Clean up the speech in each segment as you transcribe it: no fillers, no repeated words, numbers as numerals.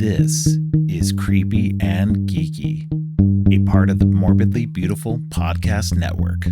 This is Creepy and Geeky, a part of the Morbidly Beautiful Podcast Network.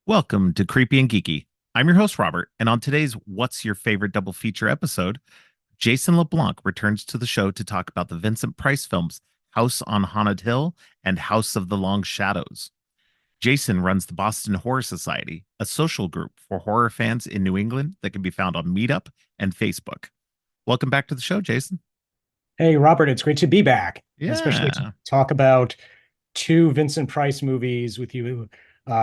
Welcome to Creepy and Geeky. I'm your host, Robert, and on today's What's Your Favorite Double Feature episode, Jason LeBlanc returns to the show to talk about the Vincent Price films House on Haunted Hill and House of the Long Shadows. Jason runs the Boston Horror Society, a social group for horror fans in New England that can be found on Meetup and Facebook. Welcome back to the show, Jason. Hey, Robert, it's great to be back, especially Yeah. to talk about two Vincent Price movies with you,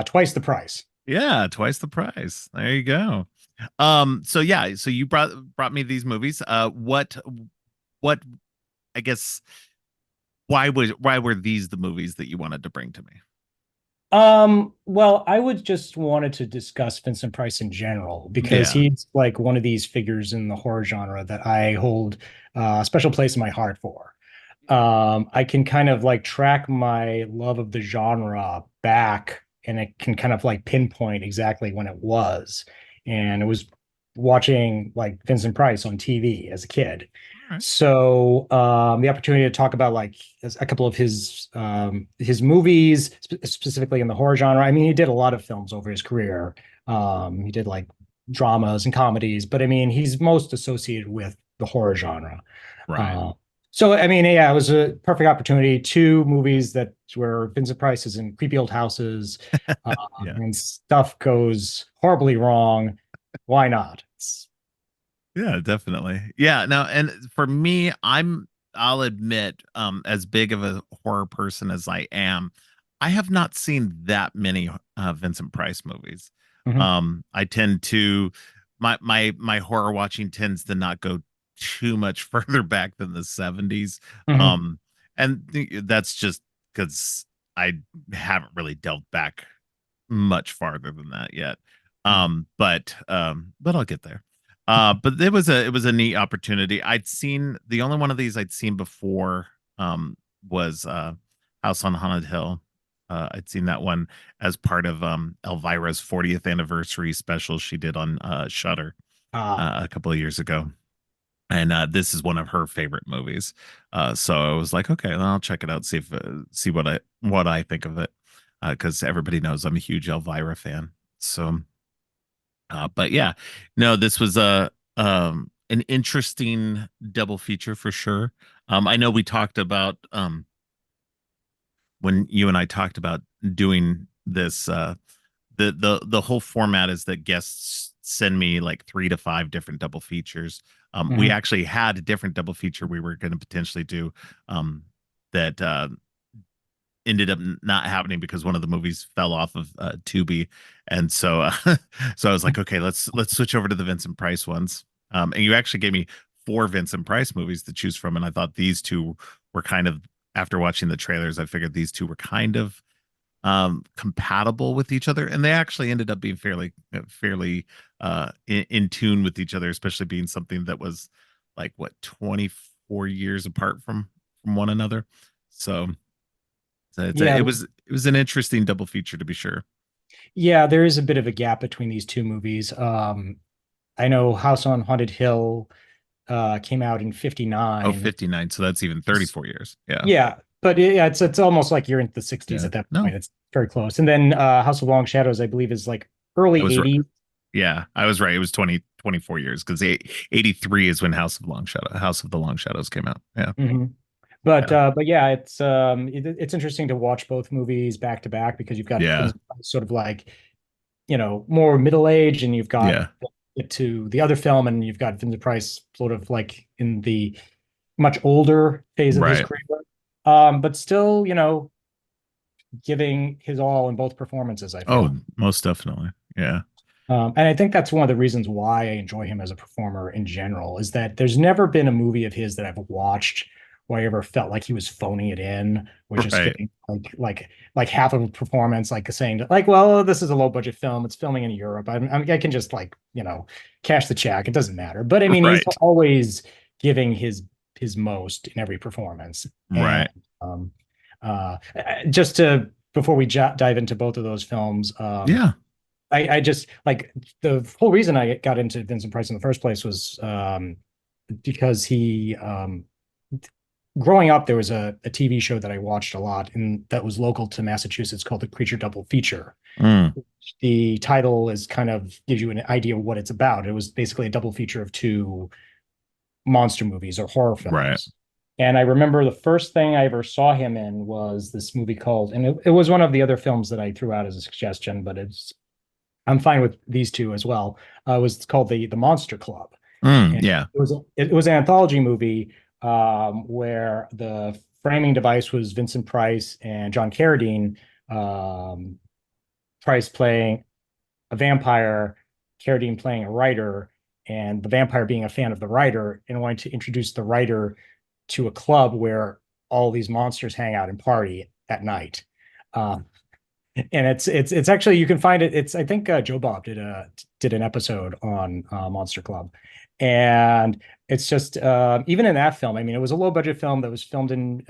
twice the price. Yeah, twice the price. There you go. So you brought me these movies. What I guess why were these the movies that you wanted to bring to me? Well, I would just wanted to discuss Vincent Price in general because Yeah. he's like one of these figures in the horror genre that I hold a special place in my heart for. I can kind of like track my love of the genre back, and it can kind of like pinpoint exactly when it was. And it was watching like Vincent Price on TV as a kid. All right. So the opportunity to talk about like a couple of his movies, specifically in the horror genre. I mean, he did a lot of films over his career. He did like dramas and comedies, but I mean, he's most associated with the horror genre. Right. So I mean, yeah, it was a perfect opportunity. Two movies that where Vincent Price is in creepy old houses, Yeah. and stuff goes horribly wrong. Why not? Yeah, definitely. Yeah, no, and for me, I'll admit, as big of a horror person as I am, I have not seen that many Vincent Price movies. Mhm. I tend to my horror watching tends to not go too much further back than the 70s. Mhm. That's just because I haven't really delved back much farther than that yet. But I'll get there. But it was a neat opportunity. I'd seen the only one of these I'd seen before was House on Haunted Hill. I'd seen that one as part of Elvira's 40th anniversary special she did on Shudder Ah, a couple of years ago. And this is one of her favorite movies. So I was like, okay, well, I'll check it out, see what I think of it. Because everybody knows I'm a huge Elvira fan. So but yeah, no, this was a an interesting double feature for sure. I know we talked about when you and I talked about doing this. The whole format is that guests send me like 3 to 5 different double features. We mhm. actually had a different double feature we were going to potentially do that ended up not happening because one of the movies fell off of Tubi, and so I was like, okay, let's switch over to the Vincent Price ones. And you actually gave me 4 Vincent Price movies to choose from, and I thought these two were kind of after watching the trailers, I figured these two were kind of compatible with each other, and they actually ended up being fairly in tune with each other, especially being something that was like what 24 years apart from one another. So Yeah, it was an interesting double feature to be sure. yeah, there is a bit of a gap between these two movies. I know House on Haunted Hill came out in Oh, 59. 59. So that's even 34 years. Yeah. Yeah, but yeah, it's almost like you're in the 60s Yeah. at that No, point. It's very close. And then House of Long Shadows, I believe, is like I early was right. 80s. Yeah, I was right. It was 24 years because 83 is when House of the Long Shadows came out. Yeah. Mhm. Yeah. But yeah, it's interesting to watch both movies back to back because you've got Yeah. Vincent Price sort of like, more middle age, and you've got Yeah. it to the other film, and you've got Vincent Price sort of like in the much older phase of his Right. career. But still, giving his all in both performances, I Oh, feel. most definitely. Yeah. And I think that's one of the reasons why I enjoy him as a performer in general, is that there's never been a movie of his that I've watched where I ever felt like he was phoning it in, was just Right. giving like half of a performance, like saying like, well, this is a low budget film. It's filming in Europe. I can just like, cash the check. It doesn't matter. But I mean, he's Right. always giving his most in every performance. And Right. um, just to before we dive into both of those films, Yeah. I just like the whole reason I got into Vincent Price in the first place was because he growing up there was a TV show that I watched a lot and that was local to Massachusetts called the Creature Double Feature. Mm, The title is kind of gives you an idea of what it's about. It was basically a double feature of two monster movies or horror right. films. And I remember the first thing I ever saw him in was this movie called, and it was one of the other films that I threw out as a suggestion, but I'm fine with these two as well. It was called the Monster Club, and Yeah. it was an anthology movie where the framing device was Vincent Price and John Carradine. Um, Price playing a vampire, Carradine playing a writer, and the vampire being a fan of the writer and wanting to introduce the writer to a club where all these monsters hang out and party at night. Um, and it's actually you can find it. It's I think Joe Bob did an episode on Monster Club, and it's just even in that film. I mean, it was a low budget film that was filmed in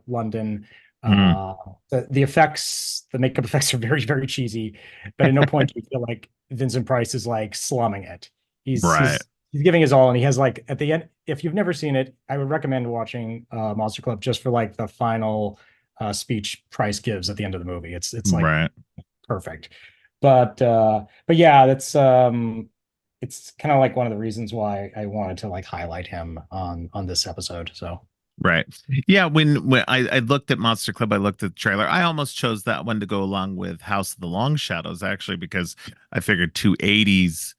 London. Mm, Uh, the effects, the makeup effects are very cheesy, but at no point do you feel like Vincent Price is like slumming it. He's right. he's he's giving his all, and he has like at the end. If you've never seen it, I would recommend watching Monster Club just for like the final speech Price gives at the end of the movie. It's like Right. perfect. But yeah, that's it's kind of like one of the reasons why I wanted to like highlight him on this episode. So Right. Yeah. When I looked at Monster Club, I looked at the trailer. I almost chose that one to go along with House of the Long Shadows, actually, because I figured two 80s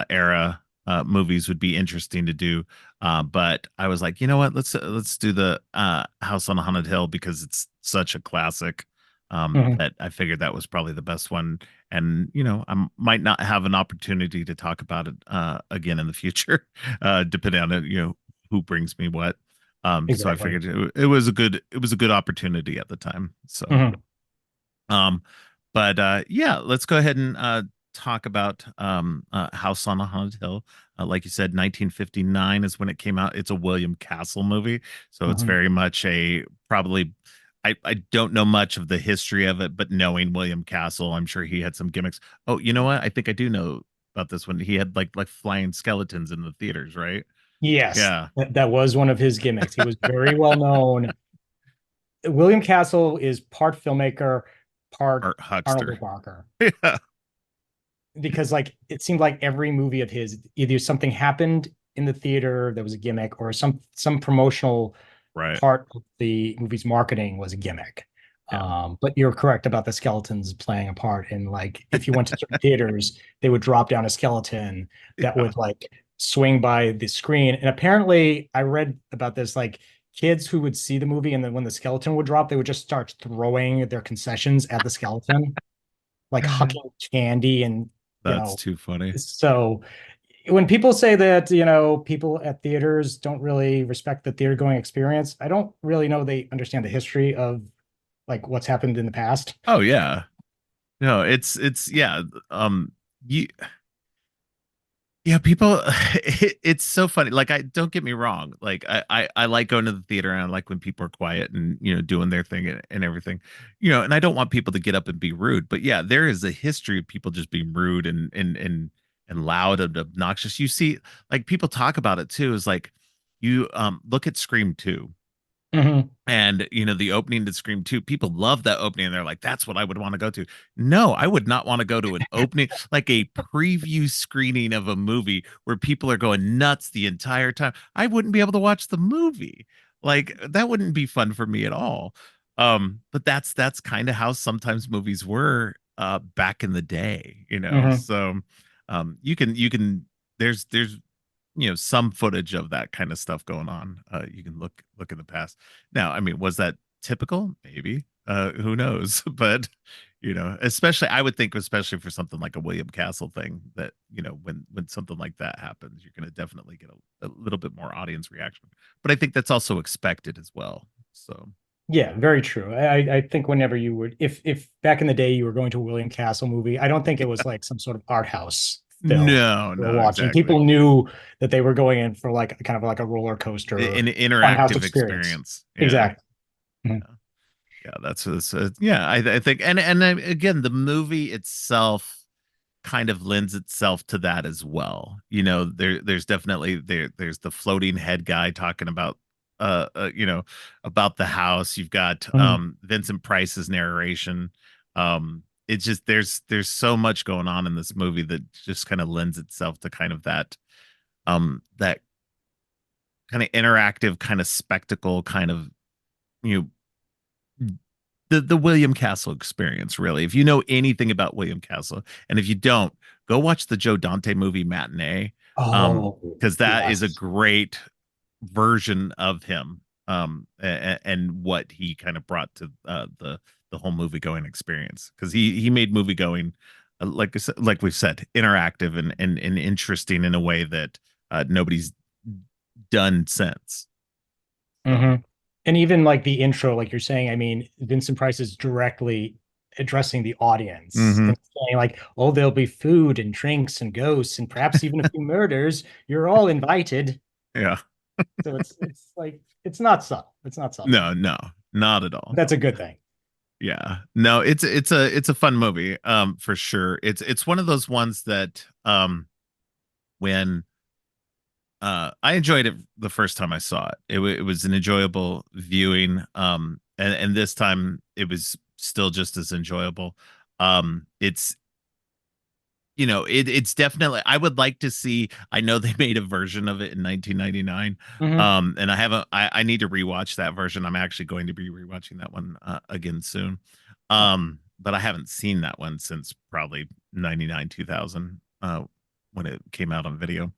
era movies would be interesting to do. But I was like, you know what? Let's do the House on a Haunted Hill because it's such a classic. mhm. That I figured that was probably the best one. And I might not have an opportunity to talk about it again in the future, depending on it, who brings me what. So I Exactly. figured it was a good opportunity at the time. So, Mhm. um, but yeah, let's go ahead and talk about House on a Haunted Hill. Like you said, 1959 is when it came out. It's a William Castle movie, so it's Mhm. very much a probably. I don't know much of the history of it, but knowing William Castle, I'm sure he had some gimmicks. Oh, you know what? I think I do know about this one. He had like flying skeletons in the theaters, right? Yes, Yeah, that was one of his gimmicks. He was very well known. William Castle is part filmmaker, part Art Huckster. carnival barker. Yeah, Because like it seemed like every movie of his either something happened in the theater that was a gimmick or some promotional right. part of the movie's marketing was a gimmick. Yeah. But you're correct about the skeletons playing a part. And like, if you went to certain theaters, they would drop down a skeleton that Yeah. would like swing by the screen. And apparently, I read about this like kids who would see the movie and then when the skeleton would drop, they would just start throwing their concessions at the skeleton, like hucking candy and you That's know. too funny. So when people say that, people at theaters don't really respect the theater going experience, I don't really know they understand the history of like what's happened in the past. Oh yeah. No, it's yeah. You Yeah, people it's so funny. Like I don't get me wrong. Like I like going to the theater and I like when people are quiet and doing their thing and everything. And I don't want people to get up and be rude. But yeah, there is a history of people just being rude and loud and obnoxious. You see, like people talk about it too, is like you look at Scream 2. Hmm. And the opening to Scream 2, people love that opening and they're like, that's what I would want to go to. No, I would not want to go to an opening, like a preview screening of a movie where people are going nuts the entire time. I wouldn't be able to watch the movie. Like that wouldn't be fun for me at all. But that's kind of how sometimes movies were back in the day. Hmm. So you can there's some footage of that kind of stuff going on. You can look in the past. Now, I mean, was that typical? Maybe. Who knows? But especially I would think, especially for something like a William Castle thing, that when something like that happens, you're going to definitely get a little bit more audience reaction. But I think that's also expected as well. So Yeah, very true. I think whenever you would, if back in the day you were going to a William Castle movie, I don't think it was like some sort of art house film no, we were no, watching. exactly. People knew that they were going in for like kind of like a roller coaster An funhouse interactive experience. experience. Yeah. Exactly. Mhm. Yeah, yeah. I think, again, the movie itself kind of lends itself to that as well. There's definitely there's the floating head guy talking about about the house. You've got Mhm. Vincent Price's narration. It's just there's so much going on in this movie that just kind of lends itself to kind of that kind of interactive kind of spectacle kind of you know the William Castle experience, really. If you know anything about William Castle, and if you don't, go watch the Joe Dante movie Matinee, Oh, because that is a yes. great version of him, and what he kind of brought to the whole movie going experience. Because he made movie going, like we've said, interactive and interesting in a way that nobody's done since. So, Hmm. And even like the intro, like you're saying, I mean, Vincent Price is directly addressing the audience mhm, and saying like, "Oh, there'll be food and drinks and ghosts and perhaps even a few murders. You're all invited." yeah, So it's like it's not subtle. It's not subtle. no, no, not at all. That's a good thing. Yeah. No, it's a fun movie, for sure. It's one of those ones that when I enjoyed it the first time I saw it. It was an enjoyable viewing. And this time it was still just as enjoyable. It's it's definitely, I would like to see. I know they made a version of it in 1999. Hmm. And I need to rewatch that version. I'm actually going to be rewatching that one again soon. But I haven't seen that one since probably 99, 2000, when it came out on video.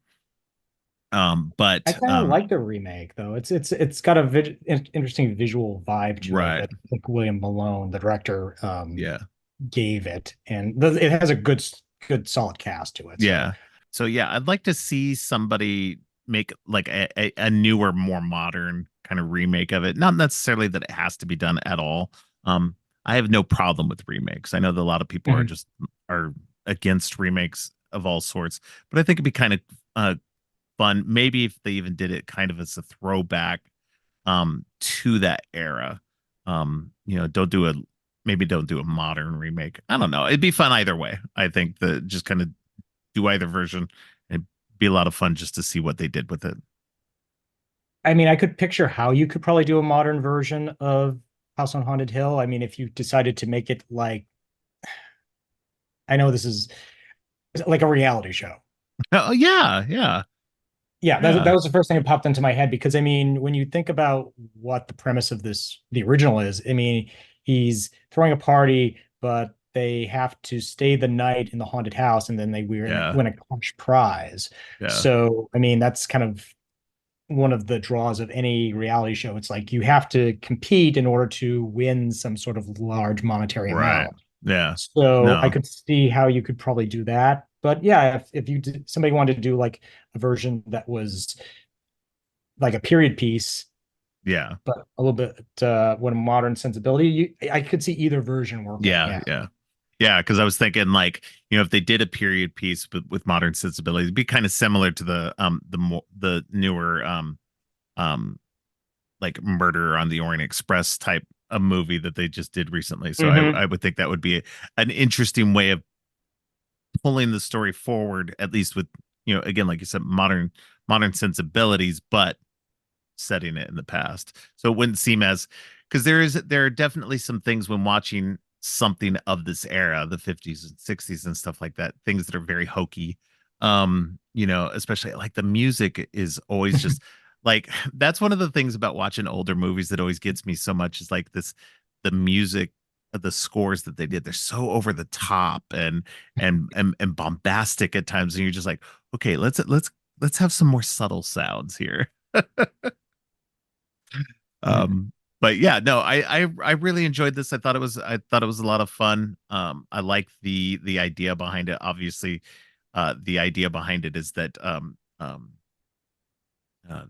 I But kind of like the remake though. It's got a interesting visual vibe to it right. that I think William Malone, the director, Yeah. gave it, and it has a good solid cast to it. So Yeah. So yeah, I'd like to see somebody make like a newer, more modern kind of remake of it. Not necessarily that it has to be done at all. Um, I have no problem with remakes. I know that a lot of people mhm. are against remakes of all sorts, but I think it'd be kind of fun. Maybe if they even did it kind of as a throwback to that era. Don't do a maybe don't do a modern remake. I don't know. It'd be fun either way. I think that just kind of do either version. It'd be a lot of fun just to see what they did with it. I mean, I could picture how you could probably do a modern version of House on Haunted Hill. I mean, if you decided to make it like, I know this is like a reality show. Oh yeah, yeah, Yeah, that yeah, was the first thing that popped into my head because I mean, when you think about what the premise of the original is, I mean, he's throwing a party, but they have to stay the night in the haunted house and then they yeah, win a cash prize. yeah. So, I mean, that's kind of one of the draws of any reality show. It's like you have to compete in order to win some sort of large monetary Right. amount. Yeah. So I No. could see how you could probably do that. But yeah, if you did, somebody wanted to do like a version that was like a period piece, Yeah. but a little bit with a modern sensibility, I could see either version working. Yeah. Yeah. Yeah. Yeah, because I was thinking, like, if they did a period piece with modern sensibilities, it'd be kind of similar to the newer um like Murder on the Orient Express type of movie that they just did recently. So Hmm. I would think that would be an interesting way of pulling the story forward, at least with, again, like you said, modern sensibilities, but setting it in the past. So it wouldn't seem as, because there are definitely some things when watching something of this era, the 50s and 60s and stuff like that, things that are very hokey. Especially like the music is always just like, that's one of the things about watching older movies that always gets me so much, is like the music, the scores that they did. They're so over the top and bombastic at times. And you're just like, okay, let's have some more subtle sounds here. Yeah. um But yeah, no, I really enjoyed this. I thought it was a lot of fun. I like the idea behind it. Obviously, the idea behind it is that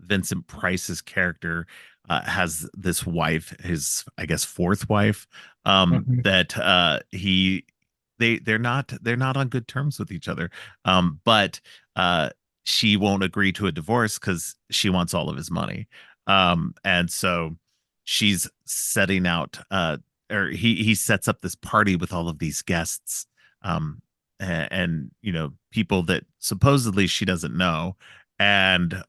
Vincent Price's character has this wife, his I guess fourth wife, Mhm. that they're not on good terms with each other. But she won't agree to a divorce because she wants all of his money. And so she's setting out or he sets up this party with all of these guests. And you know, people that supposedly she doesn't know, and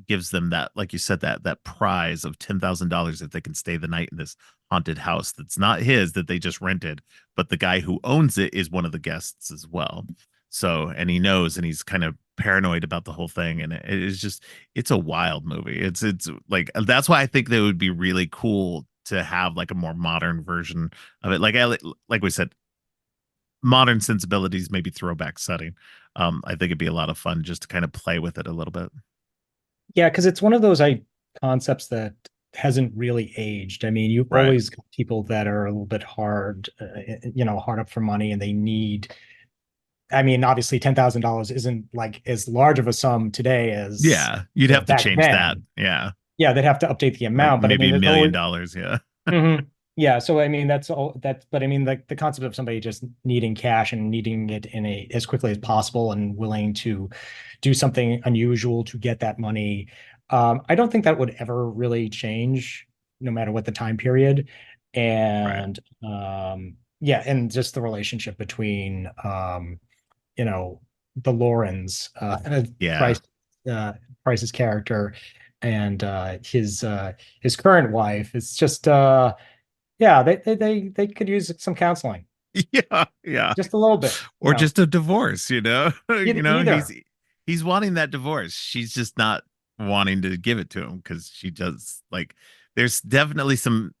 gives them that, like you said, that prize of $10,000 if they can stay the night in this haunted house that's not his, that they just rented, but the guy who owns it is one of the guests as well. So, and he knows, and he's kind of paranoid about the whole thing, and it is just, it's a wild movie. It's like that's why I think that it would be really cool to have like a more modern version of it. Like we said, modern sensibilities, maybe throwback setting. I think it'd be a lot of fun just to kind of play with it a little bit. Yeah, because it's one of those concepts that hasn't really aged. I mean, you Right. always got people that are a little bit hard up for money, and they need. I mean, obviously, $10,000 isn't like as large of a sum today as Yeah, you'd have to back change that. then. Yeah, Yeah, they'd have to update the like amount, but I maybe mean, a there's million always. dollars. Yeah, Mhm. Yeah, so I mean that's all that, but I mean like the concept of somebody just needing cash and needing it in a as quickly as possible and willing to do something unusual to get that money. I don't think that would ever really change, no matter what the time period. right. And yeah, and just the relationship between you know, the Laurens, Yeah, Price, uh, Price's character and his current wife. It's just yeah, they could use some counseling, yeah, yeah. just a little bit, Or just a divorce, you know. You know, either. he's wanting that divorce. She's just not wanting to give it to him because she does like there's definitely some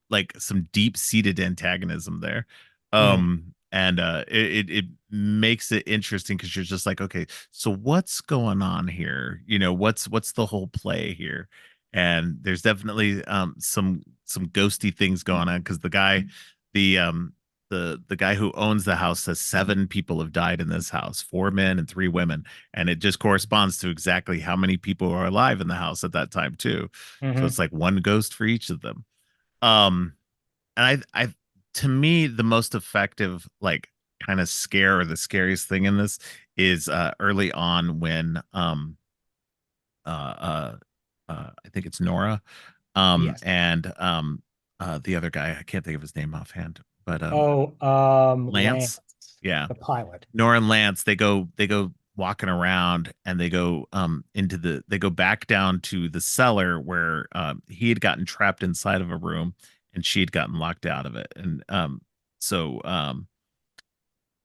deep-seated antagonism there. Mhm. And it makes it interesting because you're just like, okay, so what's going on here? You know, what's the whole play here? And there's definitely some ghosty things going on because the the guy who owns the house says seven people have died in this house, four men and three women, and it just corresponds to exactly how many people are alive in the house at that time too. So Mhm. it's like one ghost for each of them. And I to me the most effective like kind of scare or the scariest thing in this is early on when uh I think it's Nora Yes. and the other guy, I can't think of his name offhand, but Oh, Lance, Lance. Yeah. the pilot. Nora and Lance, they go walking around and they go they go back down to the cellar where he had gotten trapped inside of a room and she had gotten locked out of it. And so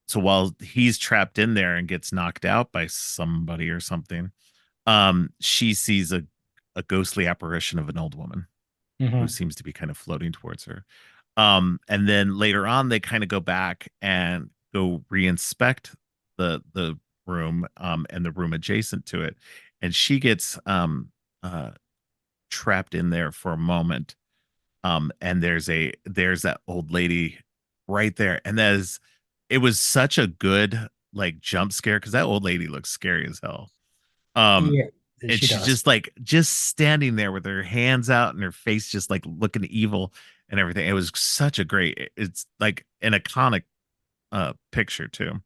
so while he's trapped in there and gets knocked out by somebody or something, she sees a ghostly apparition of an old woman who Mhm. seems to be kind of floating towards her. And then later on, they kind of go back and go reinspect the room and the room adjacent to it, and she gets trapped in there for a moment. And there's that old lady right there, and that is it was such a good like jump scare because that old lady looks scary as hell. Um, Yeah, and she she's does. just like just standing there with her hands out and her face just like looking evil and everything. It was such a great, it's like an iconic picture too.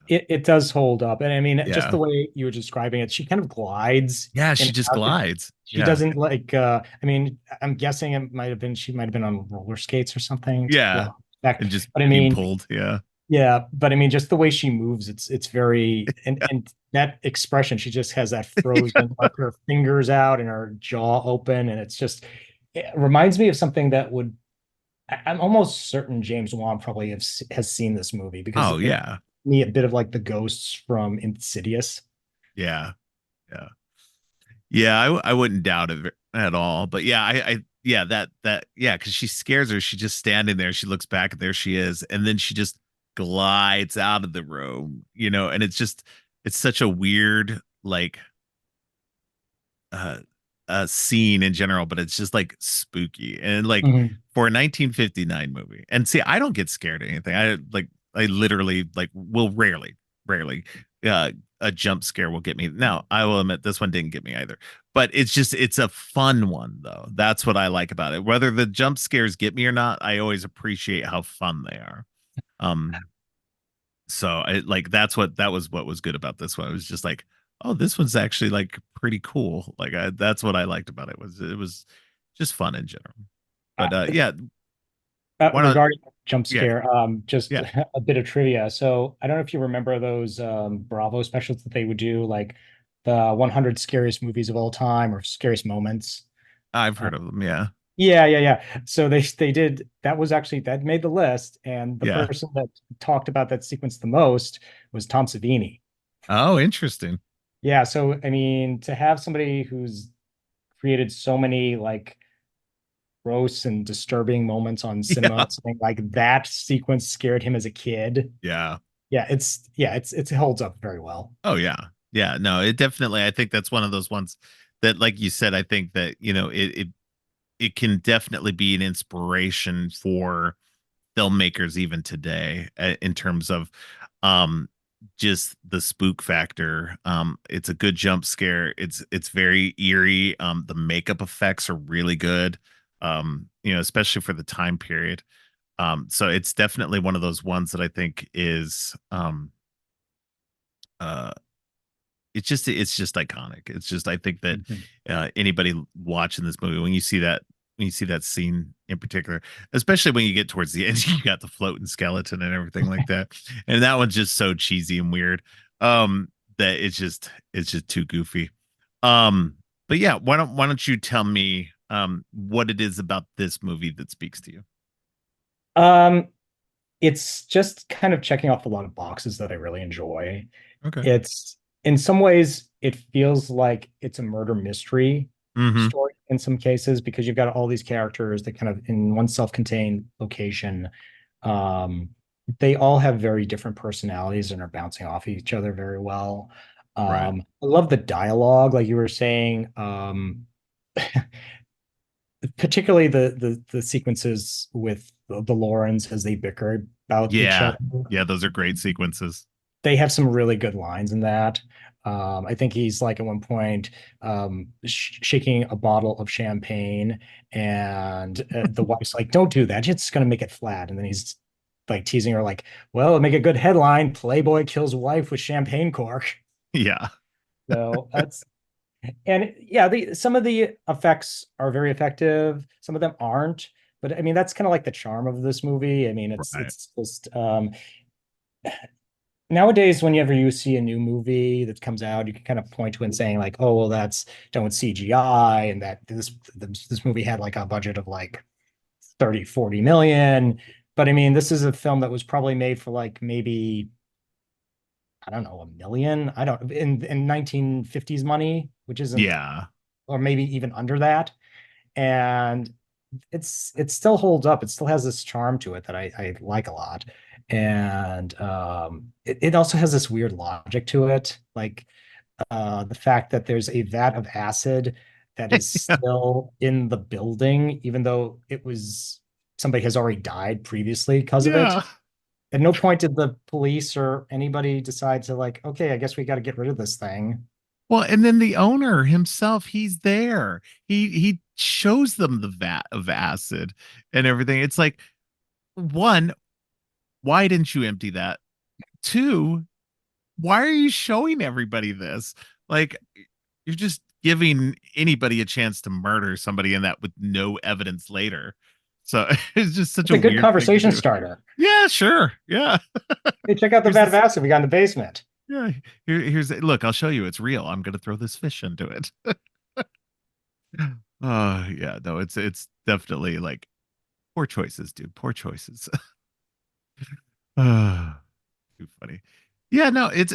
It does hold up, and I mean, just Yeah. the way you were describing it, she kind of glides Yeah, in she and just out. glides. She Yeah. doesn't like. I mean, I'm guessing it might have been she might have been on roller skates or something to pull Yeah. off back. And just But I being mean, pulled. Yeah. yeah, but I mean, just the way she moves, it's very and that expression, she just has that frozen, like her fingers out and her jaw open, and it's just it reminds me of something that would. I'm almost certain James Wan probably has seen this movie because Oh it yeah. me a bit of like the ghosts from Insidious. Yeah. Yeah. Yeah, I wouldn't doubt it at all. But yeah, yeah, that yeah, because she scares her. She's just standing there. She looks back, and there she is, and then she just glides out of the room, you know. And it's just it's such a weird like uh scene in general, but it's just like spooky and like Mhm. for a 1959 movie. And see, I don't get scared of anything. I literally like will rarely uh a jump scare will get me. Now, I will admit this one didn't get me either. But it's a fun one though. That's what I like about it. Whether the jump scares get me or not, I always appreciate how fun they are. Um so I like that was what was good about this one. It was just like, oh, this one's actually like pretty cool. Like that's what I liked about it was just fun in general. Uh, But yeah, why not? Regarding jump Yeah, scare, just yeah, a bit of trivia. So I don't know if you remember those Bravo specials that they would do, like the 100 scariest movies of all time or scariest moments. I've Uh, heard of them. Yeah, yeah. So they did that was actually that made the list, and the yeah. person that talked about that sequence the most was Tom Savini. Oh, interesting. Yeah, so I mean, to have somebody who's created so many like gross and disturbing moments on cinema, Yeah, something like that sequence scared him as a kid. yeah. It holds up very well. Oh, yeah, yeah. No, it definitely. I think that's one of those ones that, like you said, I think that it can definitely be an inspiration for filmmakers even today in terms of um just the spook factor. It's a good jump scare. It's very eerie. The makeup effects are really good. Especially for the time period. So it's definitely one of those ones that I think is uh it's just iconic. It's just I think that Mhm. anybody watching this movie when you see that scene in particular, especially when you get towards the end, you got the floating skeleton and everything like that, and that one's just so cheesy and weird that it's just too goofy. But yeah, why don't you tell me what it is about this movie that speaks to you? Um, it's just kind of checking off a lot of boxes that I really enjoy. Okay. It's in some ways it feels like it's a murder mystery Mm-hmm. story in some cases because you've got all these characters that kind of in one self-contained location. Um, they all have very different personalities and are bouncing off each other very well. Right. I love the dialogue, like you were saying. Particularly the sequences with the Laurens as they bicker about each Yeah. other. Yeah, those are great sequences. They have some really good lines in that. I think he's like at one point shaking a bottle of champagne, and the wife's like, "Don't do that. It's going to make it flat." And then he's like teasing her, like, "Well, it'll make a good headline: Playboy kills wife with champagne cork." Yeah. So that's and yeah, some of the effects are very effective. Some of them aren't, but I mean that's kind of like the charm of this movie. I mean, Right. it's just nowadays whenever you see a new movie that comes out, you can kind of point to it and saying like, oh well, that's done with CGI, and that this movie had like a budget of like 30, 40 million. But I mean, this is a film that was probably made for like maybe I don't know, a million. I don't in 1950s money, which isn't Yeah. or maybe even under that. And it still holds up. It still has this charm to it that I like a lot. And it also has this weird logic to it, like the fact that there's a vat of acid that is still in the building, even though it was somebody has already died previously because of it. Yeah. At no point did the police or anybody decide to like, okay, I guess we got to get rid of this thing. Well, and then the owner himself, he's there. He shows them the vat of acid and everything. It's like, one, why didn't you empty that? Two, why are you showing everybody this? Like, you're just giving anybody a chance to murder somebody in that with no evidence later. So it's just such It's a a good weird thing to conversation do. starter. Yeah, sure. Yeah. Hey, check out the Here's vat of this. acid we got in the basement. Yeah. Here's look, I'll show you. It's real. I'm gonna throw this fish into it. Oh yeah, no, it's definitely like poor choices, dude. Poor choices. Ah, too funny. Yeah, no, it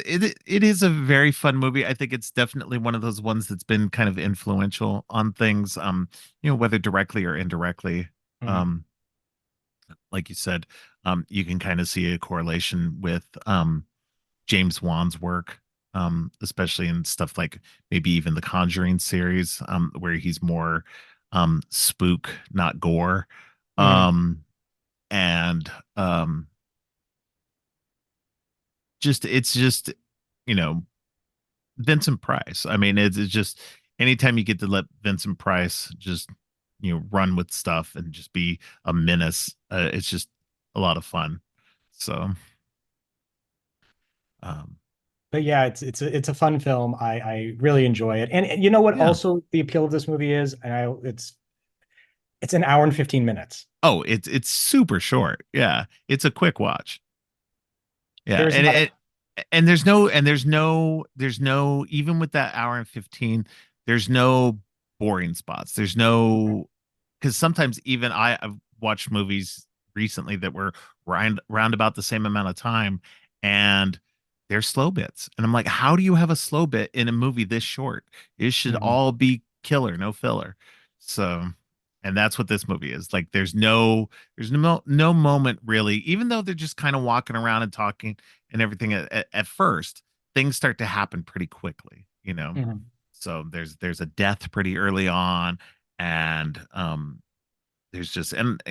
is a very fun movie. I think it's definitely one of those ones that's been kind of influential on things, whether directly or indirectly. Mhm. Um, like you said, you can kind of see a correlation with James Wan's work. especially in stuff like maybe even the Conjuring series, where he's more spook, not gore. Mhm. Um, and just it's just you know Vincent Price. I mean, it's just anytime you get to let Vincent Price just run with stuff and just be a menace, it's just a lot of fun. So, um, But yeah, it's a fun film. I really enjoy it. And you know what? yeah. Also, the appeal of this movie is, it's an hour and 15 minutes. Oh, it's super short. Yeah, it's a quick watch. Yeah, There's not a and there's no even with that hour and 15, there's no boring spots. There's no because sometimes even I've watched movies recently that were round about the same amount of time, and they're slow bits. And I'm like, how do you have a slow bit in a movie this short? It should Mhm. all be killer, no filler. So, and that's what this movie is. Like there's no moment really, even though they're just kind of walking around and talking and everything at first, things start to happen pretty quickly, you know. Mhm. So there's a death pretty early on, and there's just and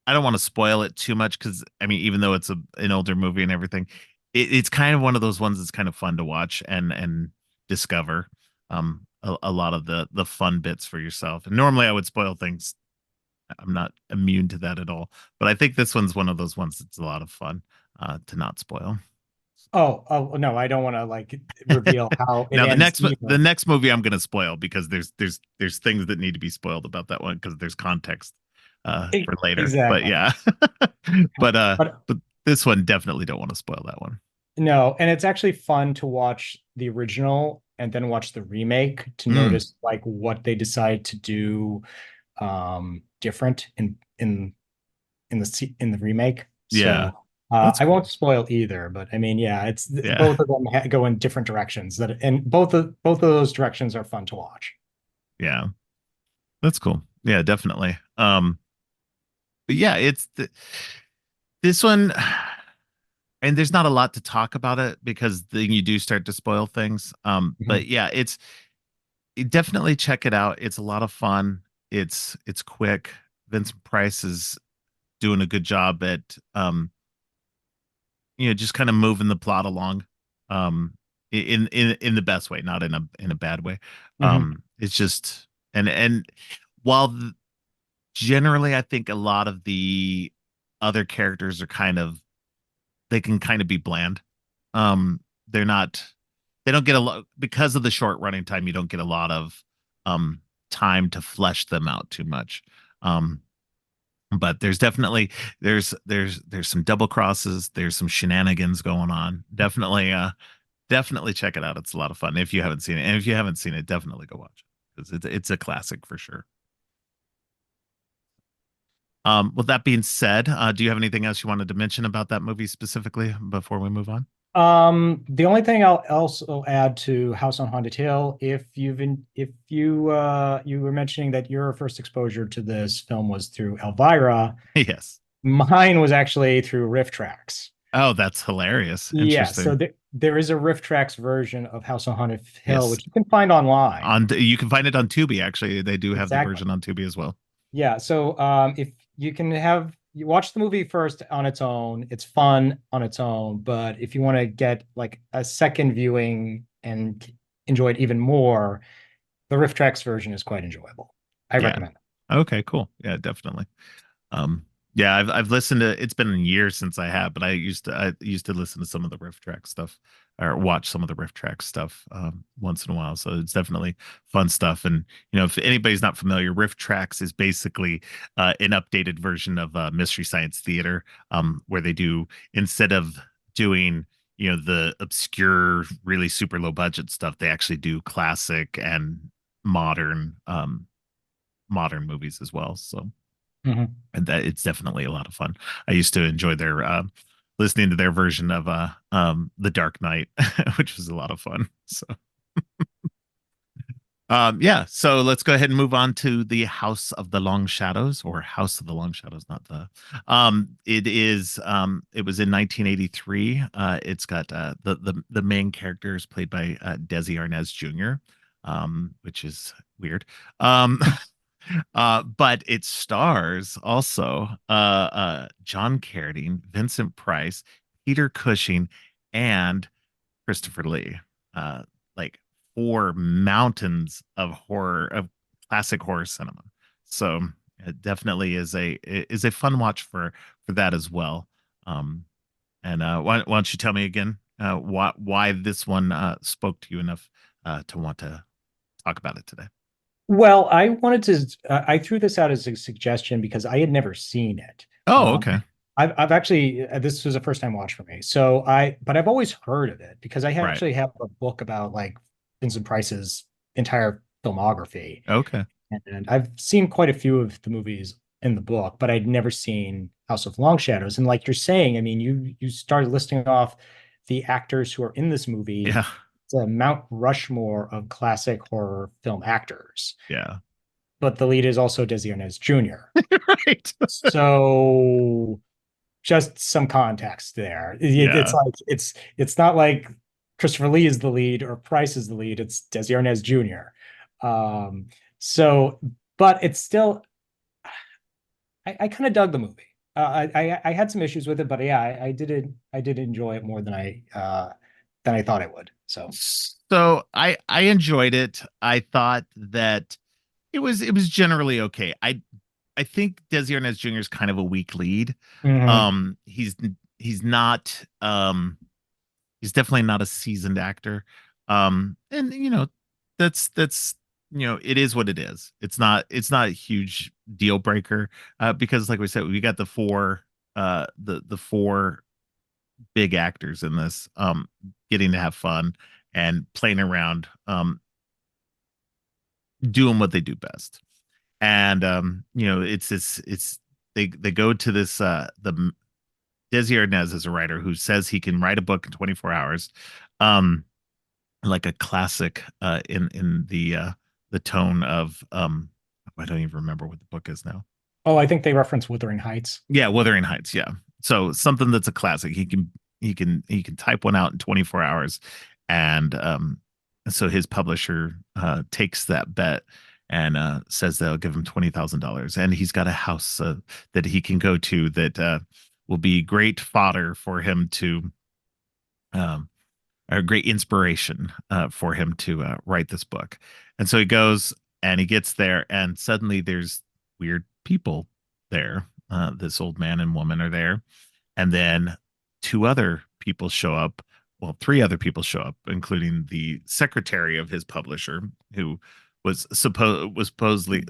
I don't want to spoil it too much because I mean, even though it's an older movie and everything, it's kind of one of those ones that's kind of fun to watch and discover a lot of the fun bits for yourself. And normally I would spoil things. I'm not immune to that at all, but I think this one's one of those ones that's a lot of fun to not spoil. Oh no, I don't want to like reveal how it Now ends the either. next movie I'm going to spoil because there's things that need to be spoiled about that one because there's context for later. But Exactly. yeah, but But but this one definitely don't want to spoil that one. no, and it's actually fun to watch the original and then watch the remake to Mm, notice like what they decide to do different in the remake. yeah, So that's I won't cool. spoil either, but I mean, yeah, it's Yeah, both of them go in different directions and both of those directions are fun to watch. yeah, that's cool. Yeah, definitely. But yeah, this one, and there's not a lot to talk about it because then you do start to spoil things. But Mhm. yeah, definitely check it out. It's a lot of fun. It's quick. Vincent Price is doing a good job at just kind of moving the plot along in the best way, not in a bad way. Mhm. It's just and while generally I think a lot of the other characters are they can kind of be bland. They're not they don't get a lot because of the short running time, you don't get a lot of um time to flesh them out too much. Um but there's definitely there's some double crosses, there's some shenanigans going on. Definitely check it out. It's a lot of fun if you haven't seen it. And if you haven't seen it, definitely go watch it because it's a classic for sure. With that being said, do you have anything else you wanted to mention about that movie specifically before we move on? The only thing I'll also add to House on Haunted Hill, if you were mentioning that your first exposure to this film was through Elvira, Yes. mine was actually through Riff Tracks. Oh, that's hilarious. Yeah, so Interesting. there is a Riff Tracks version of House on Haunted Hill, Yes. which you can find online. You can find it on Tubi actually. They do have the Exactly. version on Tubi as well. Yeah, so if you can have you watch the movie first on its own, it's fun on its own, but if you want to get like a second viewing and enjoy it even more, the Riff Tracks version is quite enjoyable. I Yeah. recommend it. Okay, cool. Yeah, definitely. Um, yeah, I've listened to it's been years since I have, but I used to listen to some of the riff track stuff or watch some of the riff track stuff once in a while. So it's definitely fun stuff. And if anybody's not familiar, riff tracks is basically an updated version of Mystery Science Theater, where they do instead of doing the obscure, really super low budget stuff, they actually do classic and modern modern movies as well. So Mhm. and that it's definitely a lot of fun. I used to enjoy their listening to their version of The Dark Knight, which was a lot of fun. So Yeah, so let's go ahead and move on to the House of the Long Shadows, or House of the Long Shadows, not the. It was in 1983. It's got the main character is played by Desi Arnaz Jr., which is weird. Um, but it stars also John Carradine, Vincent Price, Peter Cushing, and Christopher Lee. Uh, like four mountains of horror, of classic horror cinema. So it definitely is a fun watch for that as well. Um, and why don't you tell me again why this one spoke to you enough to want to talk about it today? Well, I wanted I threw this out as a suggestion because I had never seen it. Oh, Um, okay, I've actually, this was a first time watch for me. But I've always heard of it because I right, actually have a book about like Vincent Price's entire filmography. okay, And I've seen quite a few of the movies in the book, but I'd never seen House of Long Shadows. And like you're saying, I mean, you started listing off the actors who are in this movie. yeah, It's a Mount Rushmore of classic horror film actors, yeah, but the lead is also Desi Arnaz Jr. right, So just some context there. It's yeah. like it's not like Christopher Lee is the lead or Price is the lead. It's Desi Arnaz Jr. Um, so, but it's still I kind of dug the movie. I had some issues with it, but yeah, I did enjoy it more than I thought I would. So, So I enjoyed it. I thought that it was generally okay. I think Desi Arnaz Jr. is kind of a weak lead. mhm. Um, he's he's not he's definitely not a seasoned actor. And that's it is what it is. It's not a huge deal breaker because like we said, we got the four big actors in this getting to have fun and playing around doing what they do best. And it's they go to this Desi Arnaz is a writer who says he can write a book in 24 hours, um, like a classic in the tone of I don't even remember what the book is now. Oh, I think they reference Wuthering Heights. Yeah, Wuthering Heights. Yeah, so something that's a classic. He can type one out in 24 hours, and so his publisher takes that bet and says they'll give him $20,000, and he's got a house that he can go to that will be great fodder for him to um, a great inspiration for him to write this book. And so he goes and he gets there, and suddenly there's weird people there. This old man and woman are there, and then two other people show up. Well, three other people show up, including the secretary of his publisher, who was supposedly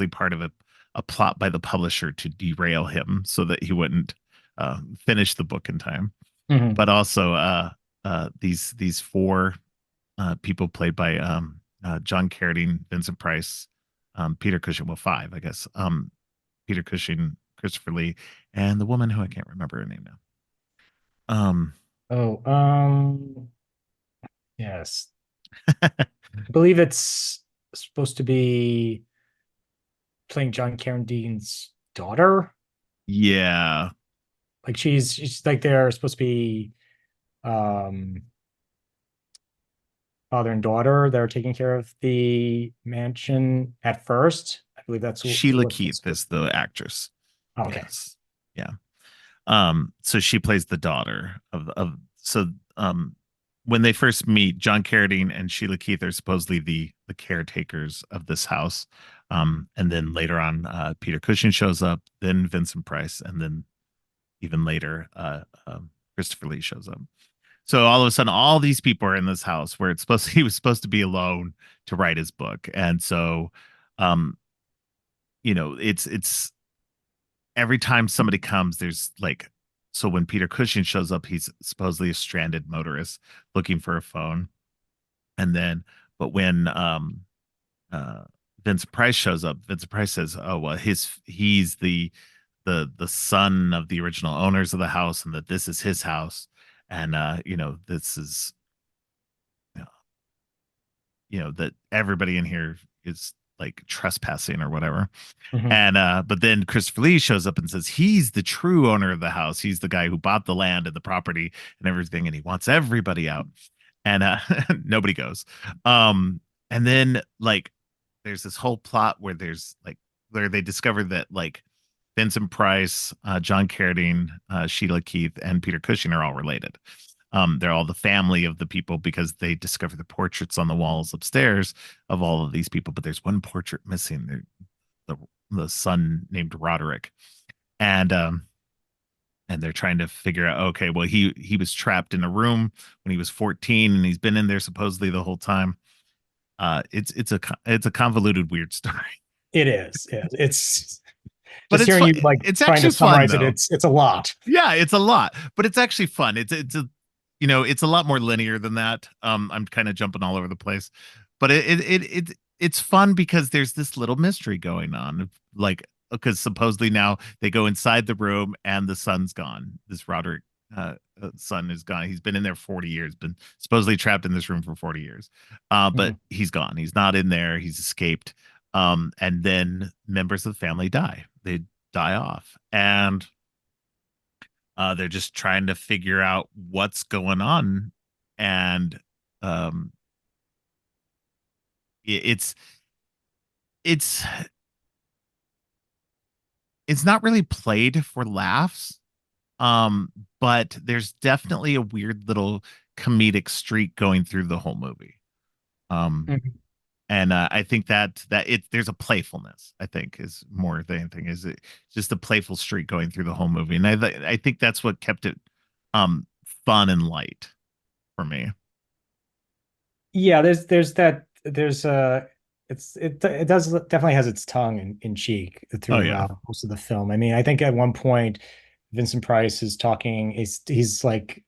part of a plot by the publisher to derail him so that he wouldn't finish the book in time. Mhm. But also these four people played by John Carradine, Vincent Price, Peter Cushing. Well, five, I guess. Peter Cushing, Christopher Lee, and the woman who I can't remember her name now. Oh, yes. I believe it's supposed to be playing John Carradine's daughter. Yeah, Like she's like they're supposed to be um father and daughter that are taking care of the mansion at first. I believe that's Sheila what's Keith is the actress. okay. Yes, yeah. So she plays the daughter of so when they first meet, John Carradine and Sheila Keith are supposedly the caretakers of this house. And then later on, Peter Cushing shows up, then Vincent Price, and then even later, Christopher Lee shows up. So all of a sudden, all these people are in this house where he was supposed to be alone to write his book. And so, um, it's every time somebody comes, there's like, so when Peter Cushing shows up, he's supposedly a stranded motorist looking for a phone. And then, but when uh Vincent Price shows up, Vincent Price says, "Oh well, he's the son of the original owners of the house, and that this is his house, and this is that everybody in here is like trespassing or whatever. Hmm. And but then Christopher Lee shows up and says he's the true owner of the house. He's the guy who bought the land and the property and everything, and he wants everybody out. And nobody goes. And then like there's this whole plot where there's like where they discover that like Vincent Price, John Carradine, Sheila Keith, and Peter Cushing are all related. They're all the family of the people because they discover the portraits on the walls upstairs of all of these people, but there's one portrait missing. The the son named Roderick, and they're trying to figure out. Okay, well he was trapped in a room when he was 14, and he's been in there supposedly the whole time. It's a convoluted, weird story, It is. It's but just it's hearing fun. you like It's trying to actually fun summarize it. though. It's a lot. Yeah, it's a lot, but it's actually fun. It's a lot more linear than that. I'm kind of jumping all over the place, but it's fun because there's this little mystery going on. Like, because supposedly now they go inside the room and the son's gone. This Roderick son is gone. He's been in there 40 years, been supposedly trapped in this room for 40 years. But Mhm. he's gone. He's not in there. He's escaped. And then members of the family die. They die off. And they're just trying to figure out what's going on, and um, it's it's it's not really played for laughs, but there's definitely a weird little comedic streak going through the whole movie. Um, Mhm. and I think that there's a playfulness. I think is more than anything is it just a playful streak going through the whole movie, and I think that's what kept it um fun and light for me. Yeah, there's that there's it does definitely has its tongue in cheek Oh yeah. throughout most of the film. I mean, I think at one point Vincent Price is talking he's like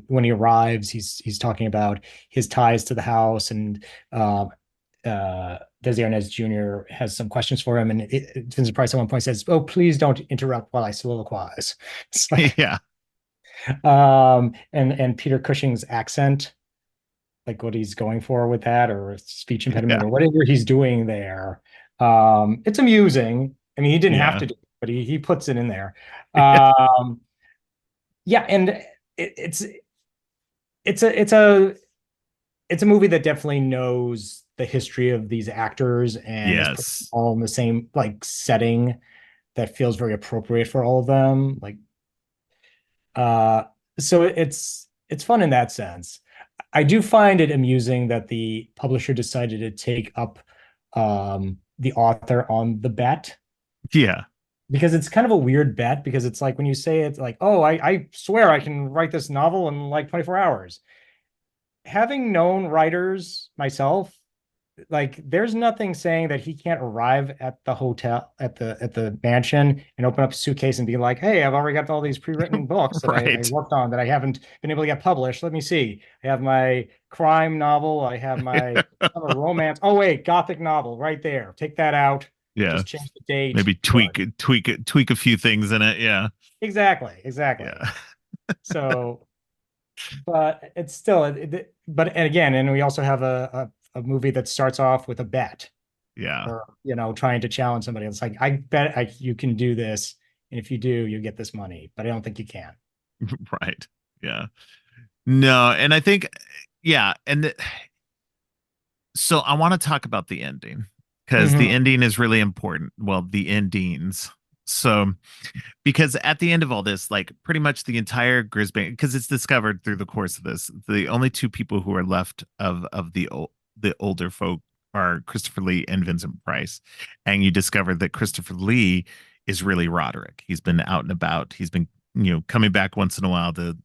when he arrives, he's talking about his ties to the house, and Desi Arnaz Jr. has some questions for him, and Vincent Price at one point says, "Oh, please don't interrupt while I soliloquize." It's like, Yeah. and Peter Cushing's accent, like what he's going for with that, or speech impediment, Yeah. or whatever he's doing there. It's amusing. I mean, he didn't have Yeah. to do it, but he puts it in there. Yeah. Um, yeah, and it's a it's a it's a movie that definitely knows the history of these actors and is put them Yes. all in the same like setting that feels very appropriate for all of them. Like, uh, so it's fun in that sense. I do find it amusing that the publisher decided to take up the author on the bet, Yeah. because it's kind of a weird bet, because it's like when you say it's like, oh, I swear I can write this novel in like 24 hours. Having known writers myself, like there's nothing saying that he can't arrive at the hotel at the mansion and open up a suitcase and be like, hey, I've already got all these pre-written books that I Right. worked on that I haven't been able to get published. Let me see. I have my crime novel, I have my a romance, oh wait, gothic novel right there, take that out, Yeah. just change the date, Maybe good. tweak a few things in it. Yeah. Exactly. Yeah. So but it's still but and again, and we also have a movie that starts off with a bet, Yeah. or trying to challenge somebody. It's like, I bet you can do this, and if you do, you get this money, but I don't think you can. Right. Yeah. No, and I think yeah, so I want to talk about the ending because the Hmm. ending is really important. Well, the endings. So because at the end of all this, like pretty much the entire Grisbane, because it's discovered through the course of this, the only two people who are left of the older folk are Christopher Lee and Vincent Price, and you discover that Christopher Lee is really Roderick. He's been out and about. He's been coming back once in a while to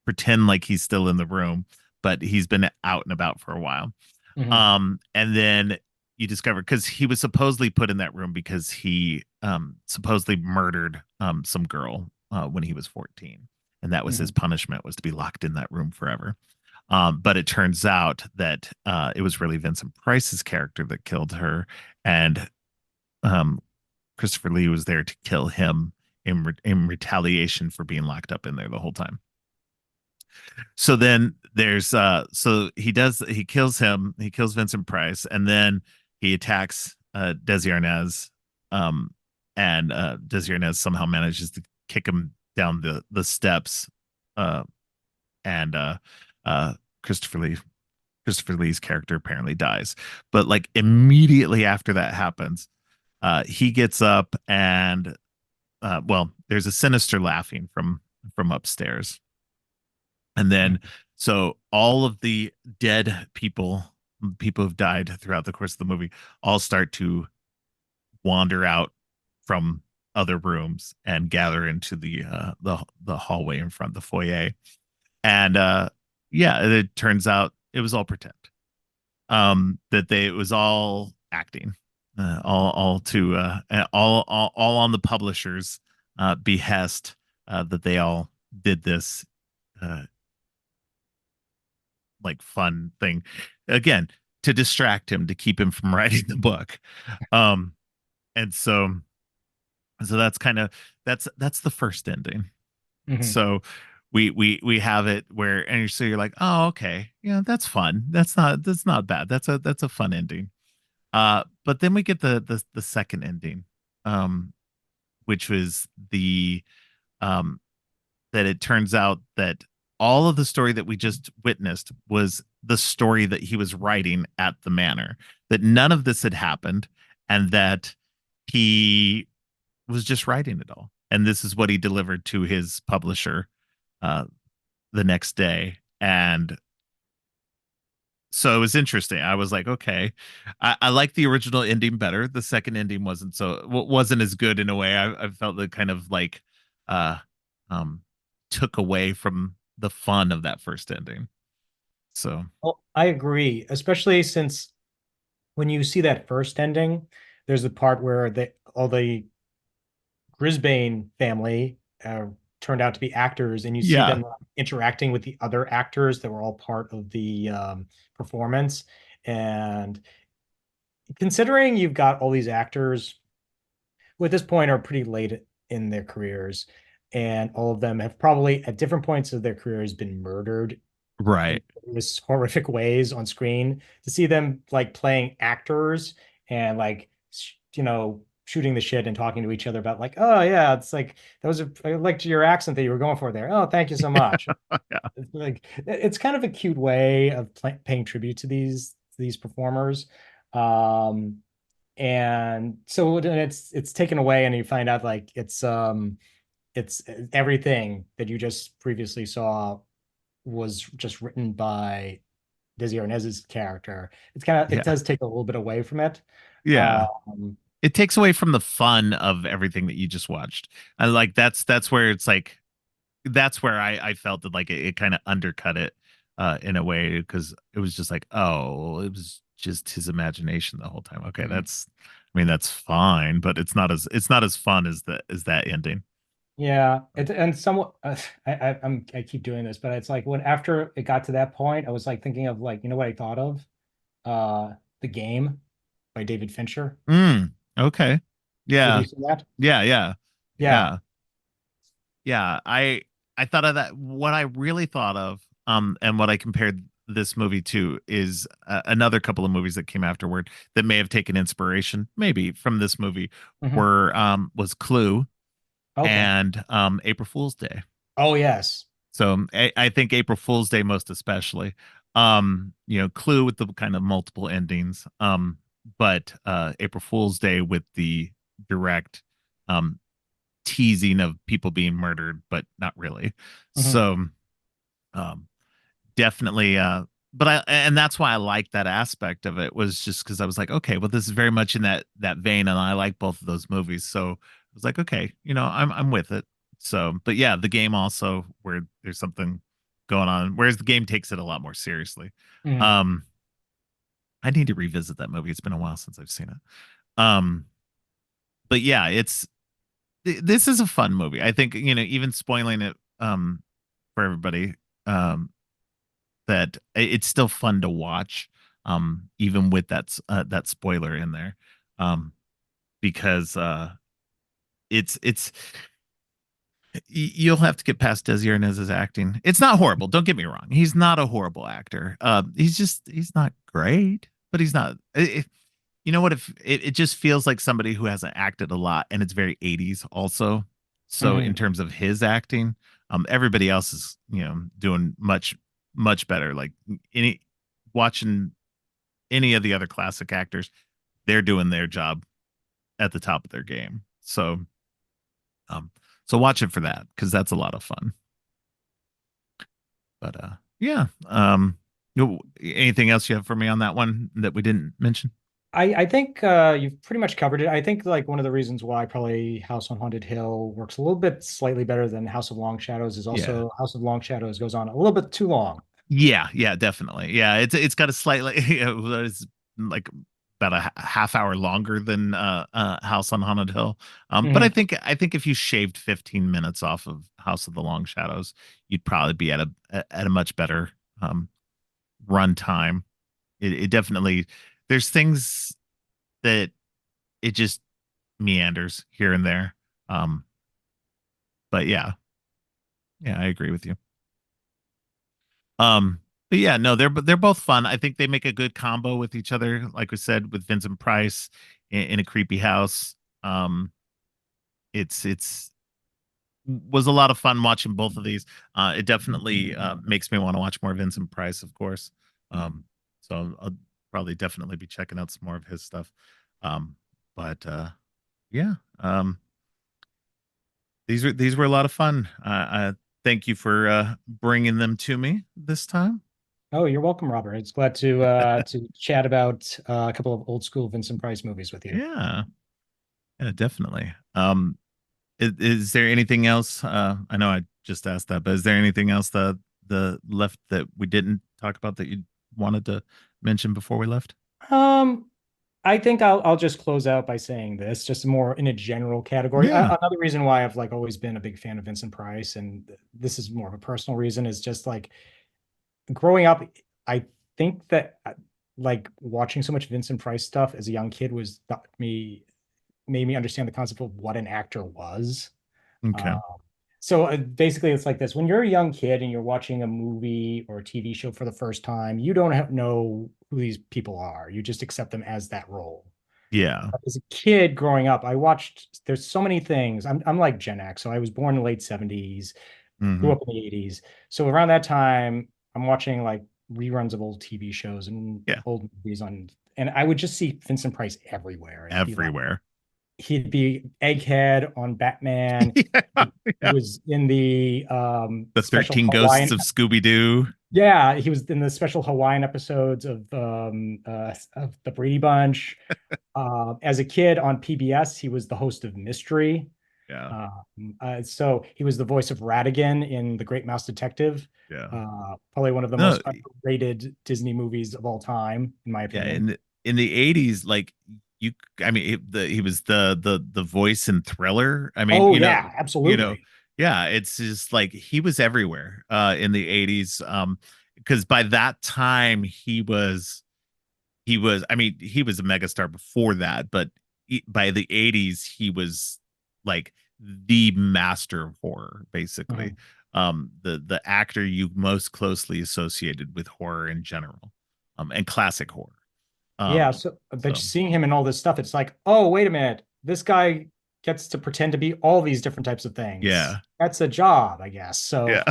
pretend like he's still in the room, but he's been out and about for a while. Hmm. And then you discover because he was supposedly put in that room because he supposedly murdered some girl when he was 14. And that was his Hmm. punishment, was to be locked in that room forever. But it turns out that it was really Vincent Price's character that killed her, and um, Christopher Lee was there to kill him in retaliation for being locked up in there the whole time. So then there's he kills him, he kills Vincent Price, and then he attacks Desi Arnaz, um and Desi Arnaz somehow manages to kick him down the steps, uh and uh Christopher Lee Christopher Lee's character apparently dies. But like immediately after that happens, he gets up and well, there's a sinister laughing from upstairs. And then so all of the dead people who've died throughout the course of the movie all start to wander out from other rooms and gather into the hallway in front, the foyer. And yeah, it turns out it was all pretend. That they it was all acting, all to all on the publisher's behest, that they all did this uh, like fun thing again to distract him to keep him from writing the book. Um, and so that's kind of that's the first ending. Hmm. So we have it where and so you're like, oh, okay, yeah, that's fun, that's not bad, that's a fun ending. But then we get the second ending, um which was the um that it turns out that all of the story that we just witnessed was the story that he was writing at the manor, that none of this had happened, and that he was just writing it all, and this is what he delivered to his publisher uh the next day. And so it was interesting. I was like, okay, I like the original ending better. The second ending wasn't as good in a way. I felt that kind of like uh um took away from the fun of that first ending. So Well, I agree, especially since when you see that first ending, there's the part where all the Grisbane family turned out to be actors, and you see yeah, them interacting with the other actors that were all part of the performance. And considering you've got all these actors who at this point are pretty late in their careers, and all of them have probably at different points of their careers been murdered in right. various horrific ways on screen, to see them like playing actors and like shooting the shit and talking to each other about like, oh yeah, it's like I liked your accent that you were going for there, oh thank you so much. Yeah, It's like it's kind of a cute way of paying tribute to these performers. um and so it's taken away, and you find out like it's everything that you just previously saw was just written by Desi Arnaz's character. It yeah, does take a little bit away from it. yeah. Um, It takes away from the fun of everything that you just watched. And like that's where it's like that's where I felt that like it kind of undercut it in a way, because it was just like, oh, it was just his imagination the whole time. Okay, mhm. that's I mean that's fine, but it's not as fun as that ending. Yeah, and somewhat I keep doing this, but it's like when after it got to that point, I was like thinking of like, you know what I thought of? The Game by David Fincher. Okay. Did Yeah. you see that? Yeah, yeah. Yeah. Yeah. Yeah, I thought of that. What I really thought of, and what I compared this movie to is another couple of movies that came afterward that may have taken inspiration, maybe from this movie, Hmm. were was Clue Okay. and April Fool's Day. Oh yes. So I think April Fool's Day most especially. Clue with the kind of multiple endings, but April Fool's Day with the direct um teasing of people being murdered, but not really. Hmm. So um definitely but I and that's why I like that aspect of it, was just because I was like, okay, well, this is very much in that vein, and I like both of those movies. So I was like, okay, I'm with it. So, but yeah, the game also where there's something going on, whereas the game takes it a lot more seriously. Hmm. Um, I need to revisit that movie. It's been a while since I've seen it. But yeah, this is a fun movie. I think, even spoiling it for everybody, that it's still fun to watch, even with that spoiler in there, um, because it's You'll have to get past Desi Arnaz's acting. It's not horrible. Don't get me wrong. He's not a horrible actor. He's not great, but he's not. You know what? If it just feels like somebody who hasn't acted a lot, and it's very 80s also. So in Mhm. terms of his acting, everybody else is doing much better. Like any watching any of the other classic actors, they're doing their job at the top of their game. Um, so watch it for that because that's a lot of fun. But yeah. Anything else you have for me on that one that we didn't mention? I think you've pretty much covered it. I think like one of the reasons why probably House on Haunted Hill works a little bit slightly better than House of Long Shadows is Yeah. also House of Long Shadows goes on a little bit too long. Yeah, definitely. Yeah, it's got a slightly it's like about a half hour longer than House on Haunted Hill. But Mhm. I think if you shaved 15 minutes off of House of the Long Shadows, you'd probably be at a much better um run time. It definitely there's things that it just meanders here and there. Um, but yeah, I agree with you. Um, but yeah, no, they're both fun. I think they make a good combo with each other. Like we said, with Vincent Price in a creepy house. It's was a lot of fun watching both of these. It definitely makes me want to watch more Vincent Price, of course. So I'll probably definitely be checking out some more of his stuff. Um, but yeah, these were a lot of fun. Thank you for bringing them to me this time. Oh, you're welcome, Robert. It's glad to chat about a couple of old school Vincent Price movies with you. Yeah, yeah, definitely. Is there anything else? I know I just asked that, but is there anything else the left that we didn't talk about that you wanted to mention before we left? Um, I think I'll just close out by saying this, just more in a general category. Yeah. Another reason why I've like always been a big fan of Vincent Price, and this is more of a personal reason, is just like growing up, I think that like watching so much Vincent Price stuff as a young kid was got me made me understand the concept of what an actor was. Okay. Uh, so basically, it's like this: when you're a young kid and you're watching a movie or a TV show for the first time, you don't know who these people are. You just accept them as that role. Yeah. As a kid growing up, I watched. There's so many things. I'm like Gen X, so I was born in the late '70s, grew Hmm. up in the '80s. So around that time, I'm watching like reruns of old TV shows and Yeah. old movies on, and I would just see Vincent Price everywhere. It'd be like Everywhere. he'd be Egghead on Batman. Yeah. He Yeah. was in the The special 13 Ghosts Hawaiian. of Scooby Doo. Yeah, he was in the special Hawaiian episodes of the Brady Bunch. As a kid on PBS, he was the host of Mystery. Yeah. So he was the voice of Ratigan in The Great Mouse Detective. Yeah. Probably one of the No, most underrated Disney movies of all time, in my yeah, opinion. in the 80s, like you I mean he was the voice in Thriller. I mean, Oh yeah, you know, absolutely. yeah, it's just like he was everywhere in the 80s. Because by that time I mean, he was a megastar before that, but by the 80s he was like the master of horror, basically. Mhm. The actor you most closely associated with horror in general, and classic horror. Yeah, Um, so but so seeing him in all this stuff, it's like, oh, wait a minute, this guy gets to pretend to be all these different types of things. yeah, That's a job, I guess. So yeah,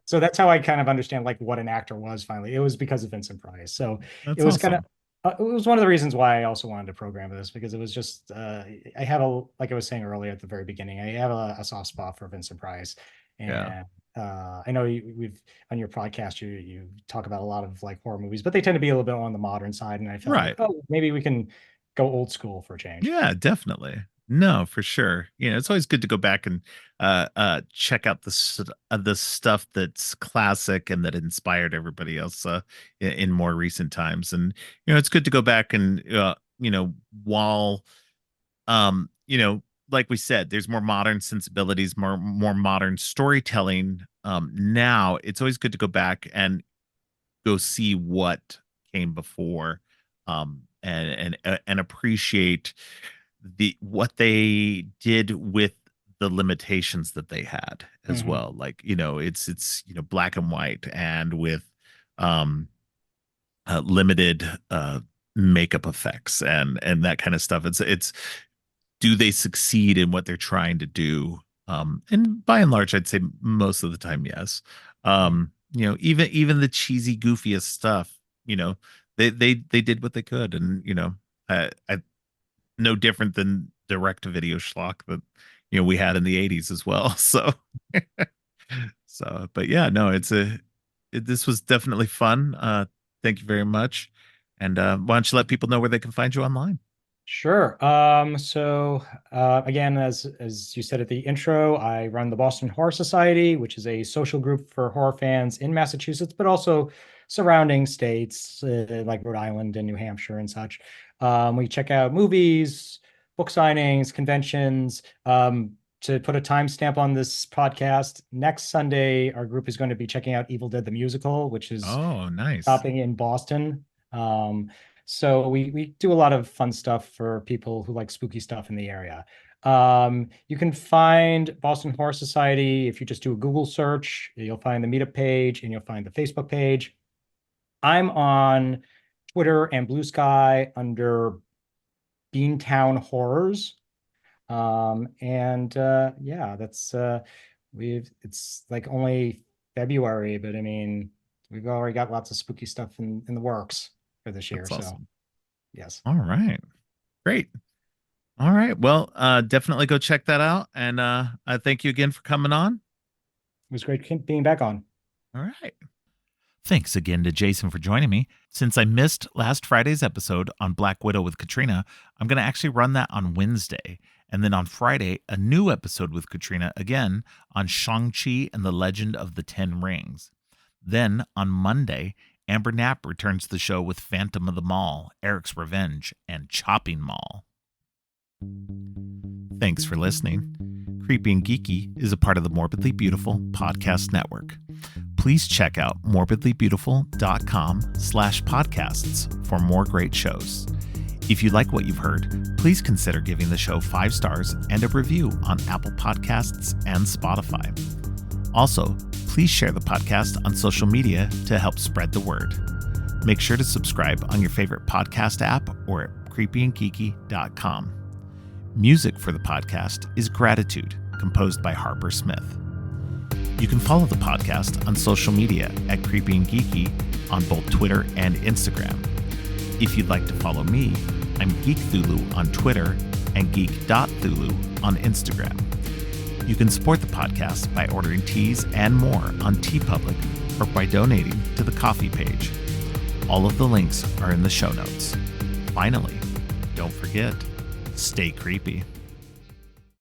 so that's how I kind of understand like what an actor was finally. It was because of Vincent Price. So it that's was kind of awesome. it was one of the reasons why I also wanted to program this because it was just I have a like I was saying earlier at the very beginning, I have a soft spot for Vincent Price, Yeah, and I know we've on your podcast you talk about a lot of like horror movies, but they tend to be a little bit on the modern side, and I felt like right. oh maybe we can go old school for a change. Yeah, definitely. No, for sure. It's always good to go back and check out the stuff that's classic and that inspired everybody else in more recent times. And it's good to go back and while like we said, there's more modern sensibilities, more modern storytelling. Now it's always good to go back and go see what came before, and appreciate the what they did with the limitations that they had as Hmm. well. Like, it's black and white and with um limited makeup effects and that kind of stuff. It's do they succeed in what they're trying to do? And by and large, I'd say most of the time, yes. Even the cheesy, goofiest stuff, they did what they could, and I no different than direct to video schlock that we had in the '80s as well. But yeah, no, this was definitely fun. Thank you very much. And why don't you let people know where they can find you online? Sure. Again, as you said at the intro, I run the Boston Horror Society, which is a social group for horror fans in Massachusetts, but also surrounding states like Rhode Island and New Hampshire and such. We check out movies, book signings, conventions. To put a timestamp on this podcast, next Sunday, our group is going to be checking out Evil Dead the Musical, which is Oh, nice. stopping in Boston. So we do a lot of fun stuff for people who like spooky stuff in the area. You can find Boston Horror Society if you just do a Google search. You'll find the meetup page and you'll find the Facebook page. I'm on Twitter and Blue Sky under Beantown Horrors. Yeah, we've it's like only February, but I mean, we've already got lots of spooky stuff in the works for this year. That's So awesome. yes, All right. Great. All right. Well, definitely go check that out. And I thank you again for coming on. it was great being back on. All right. Thanks again to Jason for joining me. Since I missed last Friday's episode on Black Widow with Katrina, I'm going to actually run that on Wednesday. And then on Friday, a new episode with Katrina again on Shang-Chi and the Legend of the Ten Rings. Then on Monday, Amber Knapp returns to the show with Phantom of the Mall, Eric's Revenge, and Chopping Mall. Thanks for listening. Creepy and Geeky is a part of the Morbidly Beautiful podcast network. Please check out morbidlybeautiful.com/podcasts for more great shows. If you like what you've heard, please consider giving the show 5 stars and a review on Apple Podcasts and Spotify. Also, please share the podcast on social media to help spread the word. Make sure to subscribe on your favorite podcast app or at creepyandgeeky.com. Music for the podcast is Gratitude, composed by Harper Smith. You can follow the podcast on social media at Creepy and Geeky on both Twitter and Instagram. If you'd like to follow me, I'm Geek Thulu on Twitter and geek.thulu on Instagram. You can support the podcast by ordering teas and more on TeePublic or by donating to the coffee page. All of the links are in the show notes. Finally, don't forget, stay creepy.